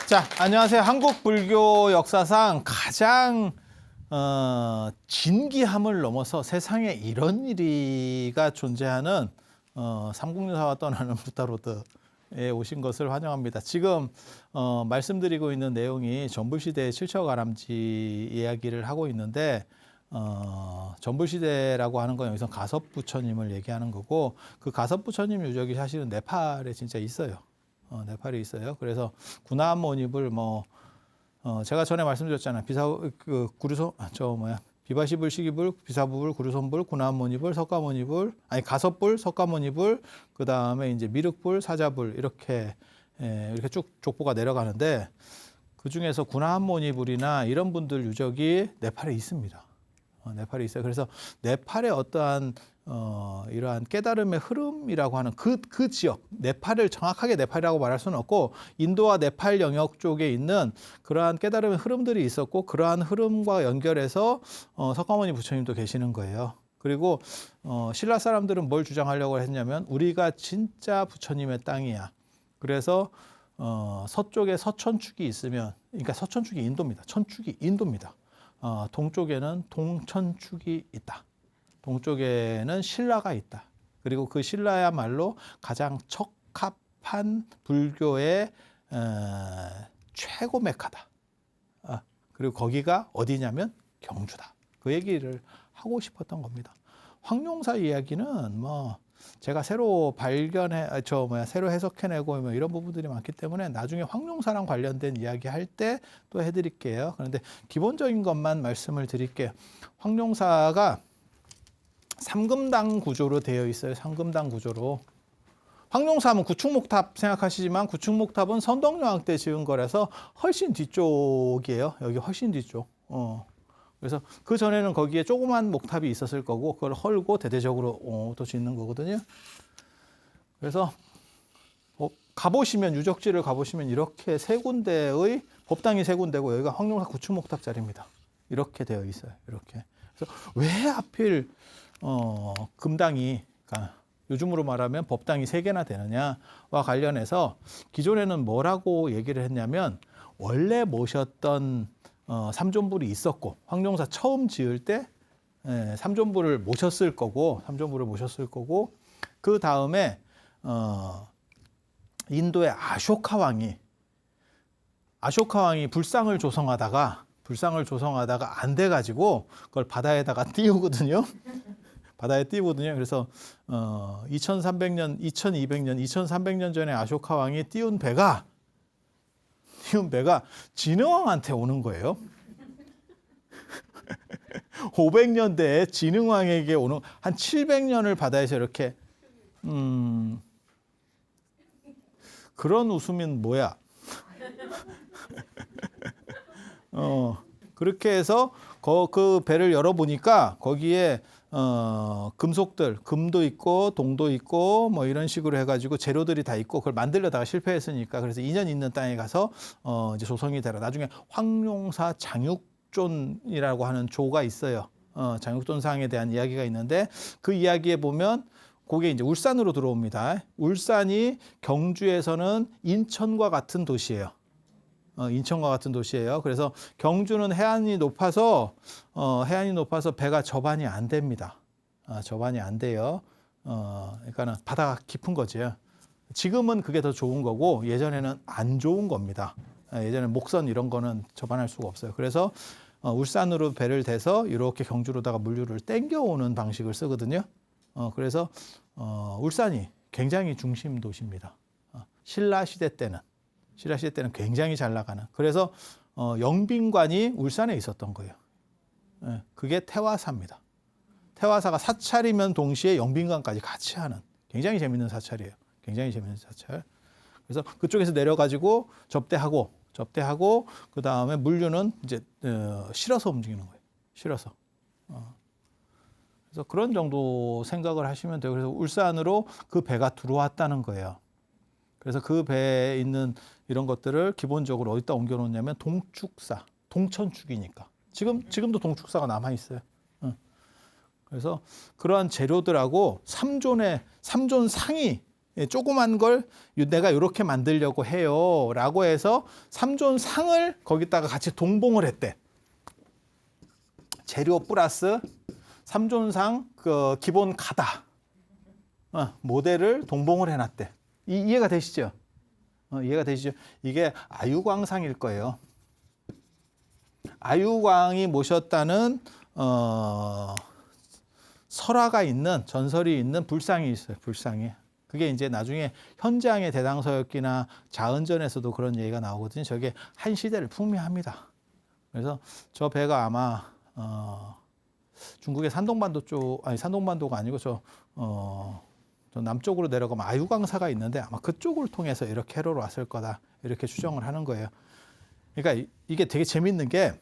자, 안녕하세요. 한국 불교 역사상 가장 진기함을 넘어서 세상에 이런 일이가 존재하는 삼국유사와 떠나는 부타로드에 오신 것을 환영합니다. 지금 말씀드리고 있는 내용이 전불시대의 칠처가람지 이야기를 하고 있는데 전불시대라고 하는 건 여기서 가섭부처님을 얘기하는 거고, 그 가섭부처님 유적이 사실은 네팔에 진짜 있어요. 네팔에 있어요. 그래서 구나모닙을 제가 전에 말씀드렸잖아요. 비바시불, 시기불, 비사부불, 구르손불, 구나모닙을, 석가모닙을, 가섭불, 석가모닙을, 그 다음에 이제 미륵불, 사자불 이렇게 쭉 족보가 내려가는데, 그 중에서 구나모니불이나 이런 분들 유적이 네팔에 있습니다. 네팔에 있어요. 그래서 네팔의 어떠한 이러한 깨달음의 흐름이라고 하는 그 지역, 네팔을 정확하게 네팔이라고 말할 수는 없고, 인도와 네팔 영역 쪽에 있는 그러한 깨달음의 흐름들이 있었고, 그러한 흐름과 연결해서 석가모니 부처님도 계시는 거예요. 그리고 신라 사람들은 뭘 주장하려고 했냐면, 우리가 진짜 부처님의 땅이야. 그래서 서쪽에 서천축이 있으면, 그러니까 서천축이 인도입니다. 천축이 인도입니다. 동쪽에는 동천축이 있다. 동쪽에는 신라가 있다. 그리고 그 신라야말로 가장 적합한 불교의 최고 메카다. 그리고 거기가 어디냐면 경주다. 그 얘기를 하고 싶었던 겁니다. 황룡사 이야기는 제가 새로 새로 해석해내고 이런 부분들이 많기 때문에 나중에 황룡사랑 관련된 이야기 할 때 또 해드릴게요. 그런데 기본적인 것만 말씀을 드릴게요. 황룡사가 삼금당 구조로 되어 있어요. 삼금당 구조로. 황룡사 하면 구축목탑 생각하시지만, 구축목탑은 선덕여왕 때 지은 거라서 훨씬 뒤쪽이에요. 여기 훨씬 뒤쪽. 그래서 그 전에는 거기에 조그만 목탑이 있었을 거고, 그걸 헐고 대대적으로 또 짓는 거거든요. 그래서 유적지를 가보시면 이렇게 세 군데의 법당이 세 군데고, 여기가 황룡사 구축목탑 자리입니다. 이렇게 되어 있어요. 이렇게. 그래서 왜 하필 금당이, 그러니까 요즘으로 말하면 법당이 3개나 되느냐와 관련해서 기존에는 뭐라고 얘기를 했냐면, 원래 모셨던 삼존불이 있었고, 황룡사 처음 지을 때 삼존불을 모셨을 거고, 그 다음에 인도의 아쇼카 왕이 불상을 조성하다가 안 돼가지고 그걸 바다에다가 띄우거든요. 그래서 2300년, 2200년, 2300년 전에 아쇼카 왕이 띄운 배가 진흥왕한테 오는 거예요. 500년대에 진흥왕에게 오는, 한 700년을 바다에서 이렇게 그런 웃음은 뭐야? 그렇게 해서 그 배를 열어보니까 거기에 금속들, 금도 있고 동도 있고 이런 식으로 해가지고 재료들이 다 있고, 그걸 만들려다가 실패했으니까, 그래서 2년 있는 땅에 가서 이제 조성이 되라. 나중에 황룡사 장육존이라고 하는 조가 있어요. 장육존상에 대한 이야기가 있는데, 그 이야기에 보면 그게 이제 울산으로 들어옵니다. 울산이 경주에서는 인천과 같은 도시예요. 그래서 경주는 해안이 높아서 배가 접안이 안 됩니다. 접안이 안 돼요. 그러니까는 바다가 깊은 거죠. 지금은 그게 더 좋은 거고, 예전에는 안 좋은 겁니다. 예전에 목선 이런 거는 접안할 수가 없어요. 그래서 울산으로 배를 대서 이렇게 경주로다가 물류를 땡겨오는 방식을 쓰거든요. 그래서 울산이 굉장히 중심 도시입니다. 신라 시대 때는 굉장히 잘 나가는. 그래서 영빈관이 울산에 있었던 거예요. 그게 태화사입니다. 태화사가 사찰이면 동시에 영빈관까지 같이 하는 굉장히 재밌는 사찰이에요. 그래서 그쪽에서 내려가지고 접대하고 그 다음에 물류는 이제 실어서 움직이는 거예요. 그래서 그런 정도 생각을 하시면 돼요. 그래서 울산으로 그 배가 들어왔다는 거예요. 그래서 그 배에 있는 이런 것들을 기본적으로 어디다 옮겨놓냐면 동축사, 동천축이니까. 지금도 동축사가 남아있어요. 그래서 그러한 재료들하고 삼존상이 조그만 걸 내가 이렇게 만들려고 해요 라고 해서 삼존상을 거기다가 같이 동봉을 했대. 재료 플러스 삼존상 그 기본 가다 모델을 동봉을 해놨대. 이해가 되시죠? 이해가 되시죠? 이게 아유광상일 거예요. 아유광이 모셨다는 설화가 있는 전설이 있는 불상이 있어요. 불상이. 그게 이제 나중에 현장의 대당서역기나 자은전에서도 그런 얘기가 나오거든요. 저게 한 시대를 풍미합니다. 그래서 저 배가 아마 중국의 산동반도 쪽, 아니 산동반도가 아니고 저 남쪽으로 내려가면 아유광사가 있는데 아마 그쪽을 통해서 이렇게 해로로 왔을 거다. 이렇게 추정을 하는 거예요. 그러니까 이게 되게 재밌는 게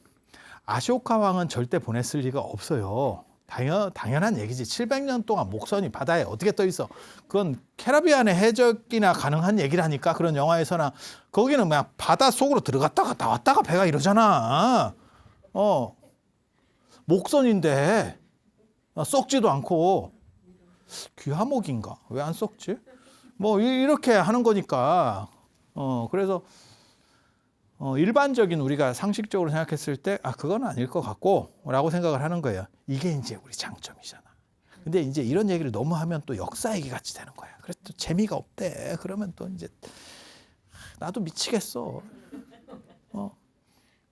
아쇼카 왕은 절대 보냈을 리가 없어요. 당연한 얘기지. 700년 동안 목선이 바다에 어떻게 떠 있어. 그건 캐리비안의 해적이나 가능한 얘기라니까. 그런 영화에서나. 거기는 그냥 바다 속으로 들어갔다가 나왔다가 배가 이러잖아. 목선인데 썩지도 않고. 귀하목인가? 왜 안 썩지? 뭐 이렇게 하는 거니까. 그래서 일반적인 우리가 상식적으로 생각했을 때 그건 아닐 것 같고 라고 생각을 하는 거예요. 이게 이제 우리 장점이잖아. 근데 이제 이런 얘기를 너무 하면 또 역사 얘기 같이 되는 거야. 그래서 또 재미가 없대. 그러면 또 이제 나도 미치겠어.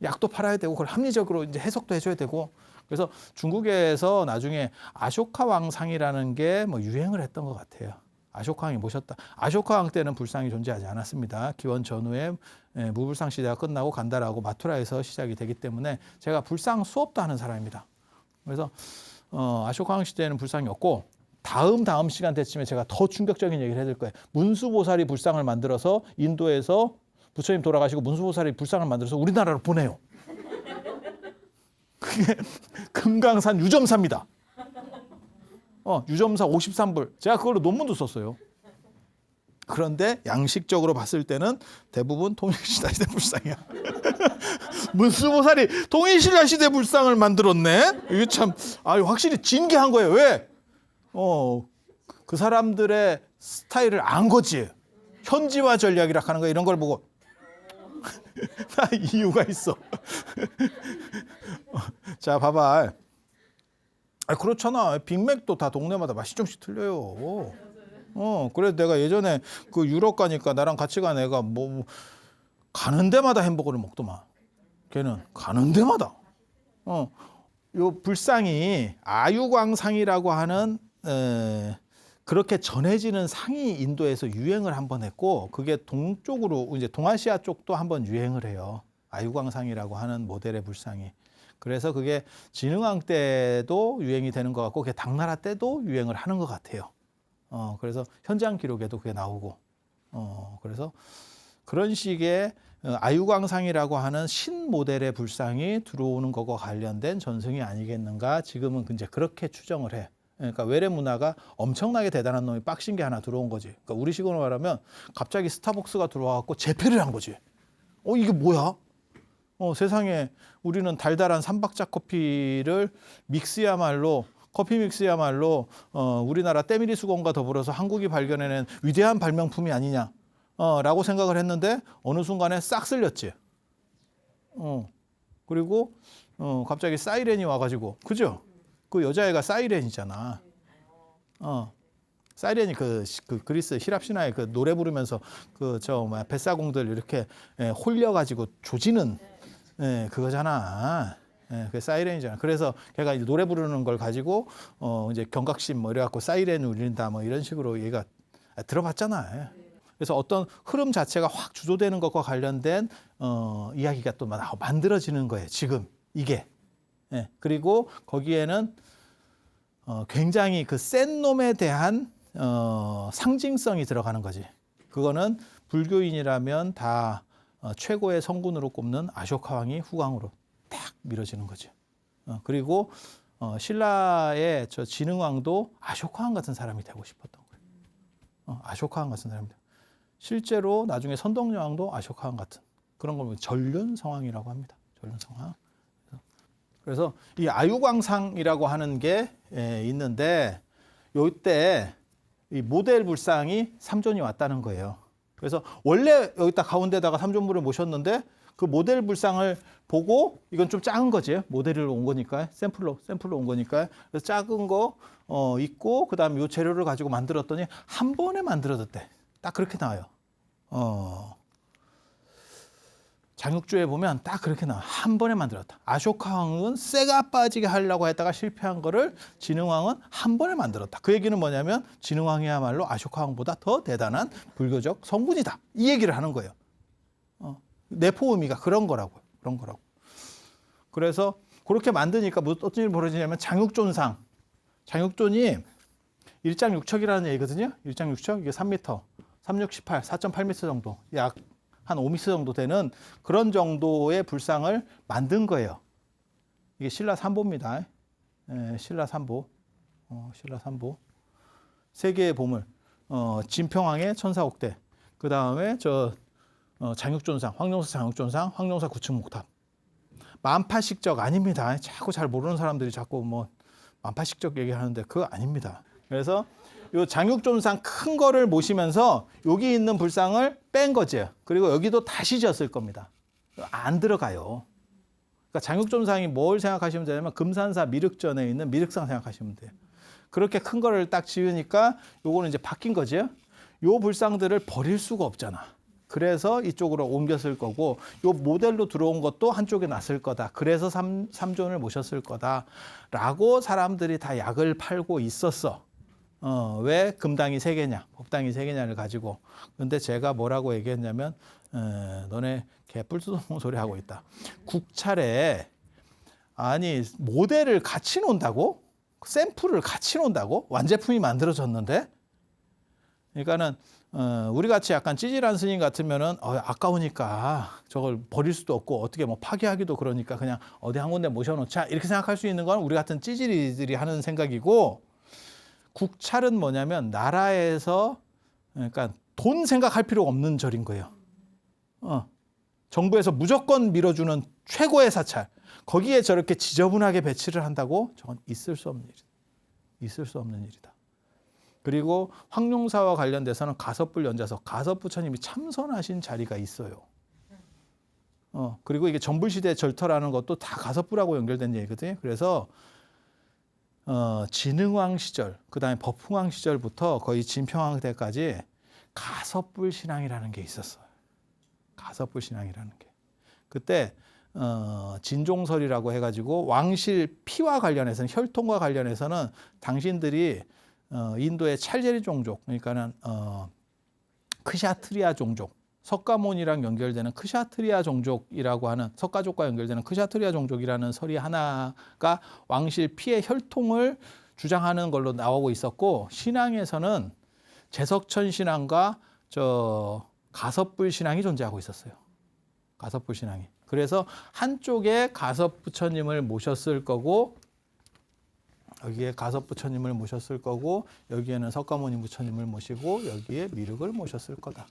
약도 팔아야 되고 그걸 합리적으로 이제 해석도 해줘야 되고. 그래서 중국에서 나중에 아쇼카 왕상이라는 게 뭐 유행을 했던 것 같아요. 아쇼카 왕이 모셨다. 아쇼카 왕 때는 불상이 존재하지 않았습니다. 기원 전후에 무불상 시대가 끝나고 간다라고 마투라에서 시작이 되기 때문에 제가 불상 수업도 하는 사람입니다. 그래서 아쇼카 왕 시대에는 불상이 없고 다음 시간 때쯤에 제가 더 충격적인 얘기를 해드릴 거예요. 문수보살이 불상을 만들어서 인도에서 부처님 돌아가시고 문수보살이 불상을 만들어서 우리나라로 보내요. 그게 금강산 유점사입니다. 유점사 53불. 제가 그걸로 논문도 썼어요. 그런데 양식적으로 봤을 때는 대부분 통일신라 시대 불상이야. 문수보살이 통일신라 시대 불상을 만들었네. 이게 참 확실히 진기한 거예요. 왜? 그 사람들의 스타일을 안 거지. 현지화 전략이라 하는 거 이런 걸 보고 다 이유가 있어. 자, 봐봐. 그렇잖아. 빅맥도 다 동네마다 맛이 좀씩 틀려요. 그래서 내가 예전에 그 유럽 가니까 나랑 같이 간 애가 뭐 가는 데마다 햄버거를 먹더만. 걔는 가는 데마다. 요 불상이 아유광상이라고 하는 그렇게 전해지는 상이 인도에서 유행을 한번 했고 그게 동쪽으로 이제 동아시아 쪽도 한번 유행을 해요. 아유광상이라고 하는 모델의 불상이. 그래서 그게 진흥왕 때도 유행이 되는 것 같고 그게 당나라 때도 유행을 하는 것 같아요. 그래서 현장 기록에도 그게 나오고 그래서 그런 식의 아유광상이라고 하는 신모델의 불상이 들어오는 것과 관련된 전승이 아니겠는가 지금은 이제 그렇게 추정을 해. 그러니까 외래 문화가 엄청나게 대단한 놈이 빡신 게 하나 들어온 거지. 그러니까 우리식으로 말하면 갑자기 스타벅스가 들어와갖고 재패를 한 거지. 이게 뭐야? 세상에 우리는 달달한 삼박자 커피를 커피 믹스야말로 우리나라 때밀이 수공과 더불어서 한국이 발견해낸 위대한 발명품이 아니냐 라고 생각을 했는데 어느 순간에 싹 쓸렸지. 그리고 갑자기 사이렌이 와가지고 그죠? 그 여자애가 사이렌이잖아. 사이렌이 그 그리스 히랍 신화에 그 노래 부르면서 뱃사공들 이렇게 홀려가지고 조지는 그거잖아. 그 사이렌이잖아. 그래서 걔가 이제 노래 부르는 걸 가지고 이제 경각심 뭐 이래갖고 사이렌 울린다 뭐 이런 식으로 얘가 들어봤잖아. 그래서 어떤 흐름 자체가 확 주도되는 것과 관련된 이야기가 또 만들어지는 거예요. 지금 이게. 그리고 거기에는 굉장히 그 센 놈에 대한 상징성이 들어가는 거지. 그거는 불교인이라면 다 최고의 성군으로 꼽는 아쇼카 왕이 후광으로 딱 밀어지는 거죠. 그리고 신라의 저 진흥왕도 아쇼카 왕 같은 사람이 되고 싶었던 거예요. 아쇼카 왕 같은 사람이. 실제로 나중에 선덕여왕도 아쇼카 왕 같은 그런 걸 전륜성왕이라고 합니다. 전륜성왕. 그래서 이 아유광상이라고 하는 게 있는데 요때 이 모델 불상이 삼존이 왔다는 거예요. 그래서 원래 여기다 가운데다가 삼존불을 모셨는데 그 모델 불상을 보고 이건 좀 작은 거지. 모델로 온 거니까 샘플로 온 거니까 그래서 작은 거 있고 그다음에 요 재료를 가지고 만들었더니 한 번에 만들어졌대. 딱 그렇게 나와요. 장육주에 보면 딱 그렇게 나와. 한 번에 만들었다. 아쇼카 왕은 쇠가 빠지게 하려고 했다가 실패한 거를 진흥왕은 한 번에 만들었다. 그 얘기는 뭐냐면 진흥왕이야말로 아쇼카 왕보다 더 대단한 불교적 성군이다. 이 얘기를 하는 거예요. 내포 의미가 그런 거라고요. 그런 거라고. 그래서 그렇게 만드니까 어떤 일이 벌어지냐면 장육존상. 장육존이 1.6척이라는 얘기거든요. 1.6척 이게 3m, 368, 4.8m 정도. 약 한 5m 정도 되는 그런 정도의 불상을 만든 거예요. 이게 신라 삼보입니다. 신라 삼보. 신라 삼보. 세계의 보물. 진평왕의 천사옥대. 그 다음에 장육존상, 황룡사 장육존상, 황룡사 구층목탑. 만파식적 아닙니다. 자꾸 잘 모르는 사람들이 자꾸 뭐 만파식적 얘기하는데 그거 아닙니다. 그래서 요 장육존상 큰 거를 모시면서 여기 있는 불상을 뺀 거죠. 그리고 여기도 다시 지었을 겁니다. 안 들어가요. 그러니까 장육존상이 뭘 생각하시면 되냐면 금산사 미륵전에 있는 미륵상 생각하시면 돼요. 그렇게 큰 거를 딱 지으니까 요거는 이제 바뀐 거죠. 요 불상들을 버릴 수가 없잖아. 그래서 이쪽으로 옮겼을 거고 요 모델로 들어온 것도 한쪽에 놨을 거다. 그래서 삼존을 모셨을 거다라고 사람들이 다 약을 팔고 있었어. 왜 금당이 3개냐, 법당이 3개냐를 가지고. 근데 제가 뭐라고 얘기했냐면 너네 개뿔 뜯어먹은 소리 하고 있다. 국찰에 아니 모델을 같이 놓는다고? 샘플을 같이 놓는다고? 완제품이 만들어졌는데? 그러니까는 우리 같이 약간 찌질한 스님 같으면은 아까우니까 저걸 버릴 수도 없고 어떻게 뭐 파괴하기도 그러니까 그냥 어디 한 군데 모셔놓자 이렇게 생각할 수 있는 건 우리 같은 찌질이들이 하는 생각이고, 국찰은 뭐냐면 나라에서 그러니까 돈 생각할 필요가 없는 절인 거예요. 정부에서 무조건 밀어주는 최고의 사찰. 거기에 저렇게 지저분하게 배치를 한다고? 저건 있을 수 없는 일이다. 있을 수 없는 일이다. 그리고 황룡사와 관련돼서는 가섭불 연자석, 가섭부처님이 참선하신 자리가 있어요. 그리고 이게 전불시대 절터라는 것도 다 가섭부라고 연결된 얘기거든요. 그래서 진흥왕 시절, 그 다음에 법흥왕 시절부터 거의 진평왕 때까지 가섭불 신앙이라는 게 있었어요. 가섭불 신앙이라는 게. 그때 진종설이라고 해가지고 왕실 피와 관련해서는, 혈통과 관련해서는 당신들이 인도의 찰제리 종족, 그러니까는 크샤트리아 종족, 석가모니랑 연결되는 크샤트리아 종족이라고 하는, 석가족과 연결되는 크샤트리아 종족이라는 설이 하나가 왕실 피의 혈통을 주장하는 걸로 나오고 있었고, 신앙에서는 제석천 신앙과 가섭불 신앙이 존재하고 있었어요. 가섭불 신앙이. 그래서 한쪽에 가섭부처님을 모셨을 거고, 여기에 가섭부처님을 모셨을 거고, 여기에는 석가모니 부처님을 모시고, 여기에 미륵을 모셨을 거다.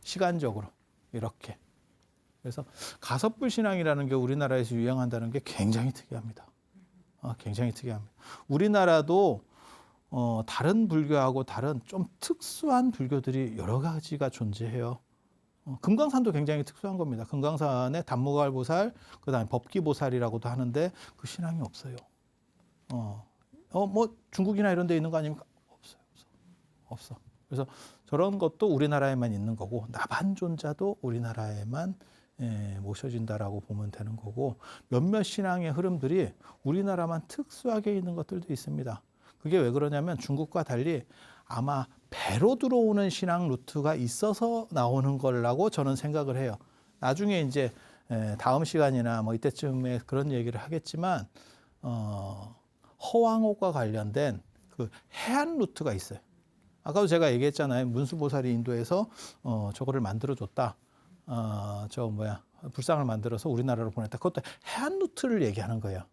시간적으로 이렇게. 그래서 가섭불 신앙이라는 게 우리나라에서 유행한다는 게 굉장히 특이합니다. 굉장히 특이합니다. 우리나라도 다른 불교하고 다른 좀 특수한 불교들이 여러 가지가 존재해요. 금강산도 굉장히 특수한 겁니다. 금강산에 단무갈보살, 그다음에 법기보살이라고도 하는데 그 신앙이 없어요. 뭐 중국이나 이런 데 있는 거 아닙니까? 없어. 그래서 저런 것도 우리나라에만 있는 거고, 나반존자도 우리나라에만 모셔진다라고 보면 되는 거고, 몇몇 신앙의 흐름들이 우리나라만 특수하게 있는 것들도 있습니다. 그게 왜 그러냐면 중국과 달리 아마 배로 들어오는 신앙 루트가 있어서 나오는 거라고 저는 생각을 해요. 나중에 이제 다음 시간이나 뭐 이때쯤에 그런 얘기를 하겠지만, 허왕옥과 관련된 그 해안 루트가 있어요. 아까도 제가 얘기했잖아요. 문수보살이 인도에서 저거를 만들어줬다. 불상을 만들어서 우리나라로 보냈다. 그것도 해안 루트를 얘기하는 거예요.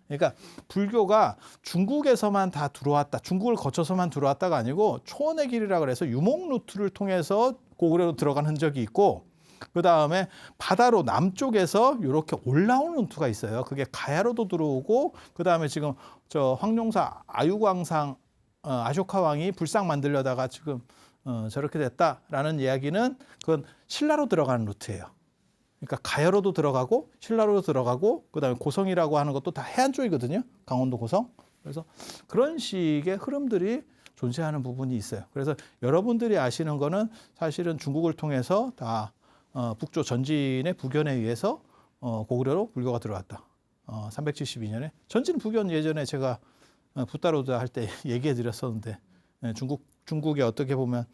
그러니까 불교가 중국에서만 다 들어왔다, 중국을 거쳐서만 들어왔다가 아니고 초원의 길이라 그래서 유목 루트를 통해서 고구려로 들어간 흔적이 있고, 그 다음에 바다로 남쪽에서 이렇게 올라오는 루트가 있어요. 그게 가야로도 들어오고, 그 다음에 지금 황룡사 아유광상 아쇼카 왕이 불상 만들려다가 지금 저렇게 됐다라는 이야기는 그건 신라로 들어가는 루트예요. 그러니까 가여로도 들어가고 신라로도 들어가고 그다음에 고성이라고 하는 것도 다 해안 쪽이거든요. 강원도 고성. 그래서 그런 식의 흐름들이 존재하는 부분이 있어요. 그래서 여러분들이 아시는 거는 사실은 중국을 통해서 다 북조 전진의 부견에 의해서 고구려로 불교가 들어왔다. 372년에 전진 부견 예전에 제가 붓다로드 할 때 얘기해 드렸었는데 중국이 어떻게 보면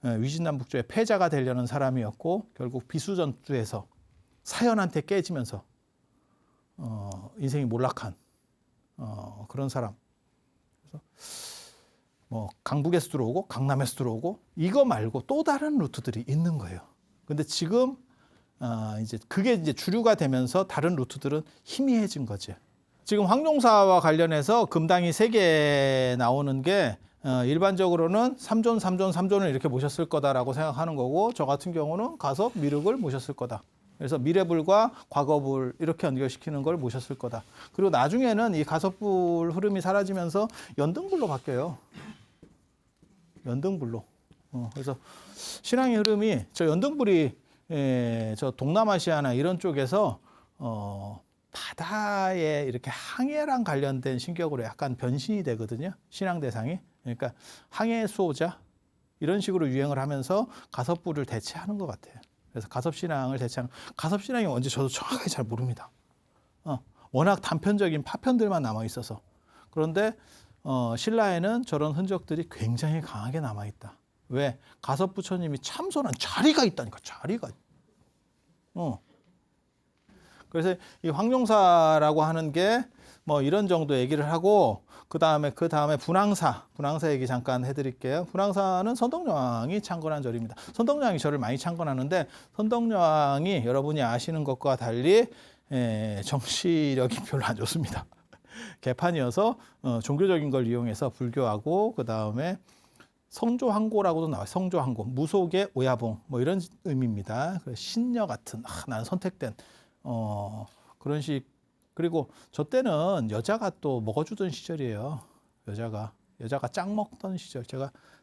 위진남북조의 패자가 되려는 사람이었고 결국 비수전투에서 사연한테 깨지면서 인생이 몰락한 그런 사람. 그래서 뭐 강북에서 들어오고 강남에서 들어오고 이거 말고 또 다른 루트들이 있는 거예요. 근데 지금 이제 그게 이제 주류가 되면서 다른 루트들은 희미해진 거지. 지금 황룡사와 관련해서 금당이 3개 나오는 게 일반적으로는 3존, 3존, 3존을 이렇게 모셨을 거다라고 생각하는 거고 저 같은 경우는 가섭, 미륵을 모셨을 거다. 그래서 미래불과 과거불 이렇게 연결시키는 걸 모셨을 거다. 그리고 나중에는 이 가섭불 흐름이 사라지면서 연등불로 바뀌어요. 연등불로. 그래서 신앙의 흐름이 저 연등불이 저 동남아시아나 이런 쪽에서 바다에 이렇게 항해랑 관련된 신격으로 약간 변신이 되거든요. 신앙 대상이. 그러니까 항해 수호자 이런 식으로 유행을 하면서 가섭불을 대체하는 것 같아요. 그래서 가섭신앙을 대체하는 가섭신앙이 뭔지 저도 정확하게 잘 모릅니다. 워낙 단편적인 파편들만 남아 있어서. 그런데 신라에는 저런 흔적들이 굉장히 강하게 남아 있다. 왜? 가섭 부처님이 참선한 자리가 있다니까. 자리가. 그래서 이 황룡사라고 하는 게 뭐 이런 정도 얘기를 하고 그 다음에 분황사 얘기 잠깐 해드릴게요. 분황사는 선덕여왕이 창건한 절입니다. 선덕여왕이 절을 많이 창건하는데 선덕여왕이 여러분이 아시는 것과 달리 정치력이 별로 안 좋습니다. 개판이어서 종교적인 걸 이용해서 불교하고 그 다음에 성조항고라고도 나와요. 성조항고 무속의 오야봉 뭐 이런 의미입니다. 신녀 같은 나는 선택된 그런 식. 그리고 저 때는 여자가 또 먹어주던 시절이에요. 여자가 짱 먹던 시절.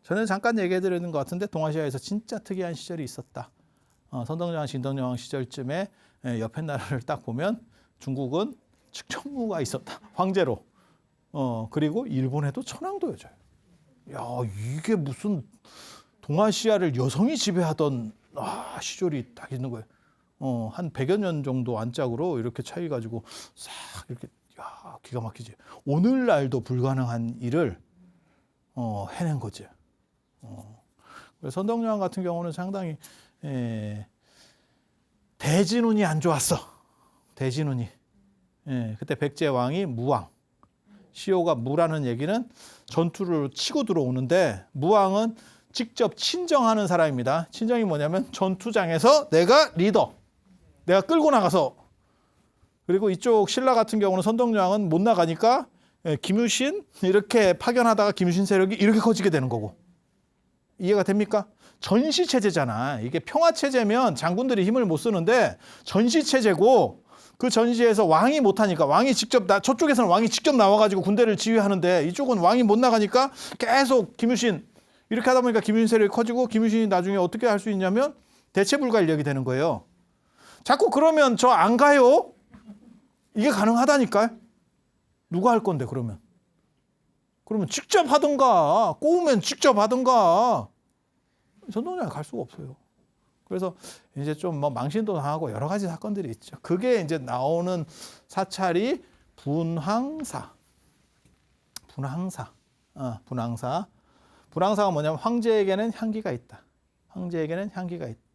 저는 잠깐 얘기해 드리는 것 같은데 동아시아에서 진짜 특이한 시절이 있었다. 선덕여왕, 진덕여왕 시절쯤에 옆에 나라를 딱 보면 중국은 측정무가 있었다. 황제로. 그리고 일본에도 천황도 여자예요. 야, 이게 무슨 동아시아를 여성이 지배하던 시절이 딱 있는 거예요. 한 100여 년 정도 안짝으로 이렇게 차이 가지고 싹 이렇게 기가 막히지. 오늘날도 불가능한 일을 해낸 거지. 그래서 선덕여왕 같은 경우는 상당히 대진운이 안 좋았어. 대진운이. 그때 백제왕이 무왕. 시호가 무라는 얘기는 전투를 치고 들어오는데 무왕은 직접 친정하는 사람입니다. 친정이 뭐냐면 전투장에서 내가 리더. 내가 끌고 나가서. 그리고 이쪽 신라 같은 경우는 선덕여왕은 못 나가니까 김유신 이렇게 파견하다가 김유신 세력이 이렇게 커지게 되는 거고. 이해가 됩니까? 전시체제잖아. 이게 평화체제면 장군들이 힘을 못 쓰는데 전시체제고 그 전시에서 왕이 못하니까 왕이 직접 저쪽에서는 왕이 직접 나와가지고 군대를 지휘하는데 이쪽은 왕이 못 나가니까 계속 김유신 이렇게 하다 보니까 김유신 세력이 커지고 김유신이 나중에 어떻게 할 수 있냐면 대체불가 인력이 되는 거예요. 자꾸 그러면 저 안 가요? 이게 가능하다니까요. 누가 할 건데 그러면? 그러면 직접 하든가 꼬우면 직접 하든가 선동장에 갈 수가 없어요. 그래서 이제 좀 뭐 망신도 당하고 여러 가지 사건들이 있죠. 그게 이제 나오는 사찰이 분황사. 분황사가 뭐냐면 황제에게는 향기가 있다. 황제에게는 향기가 있다.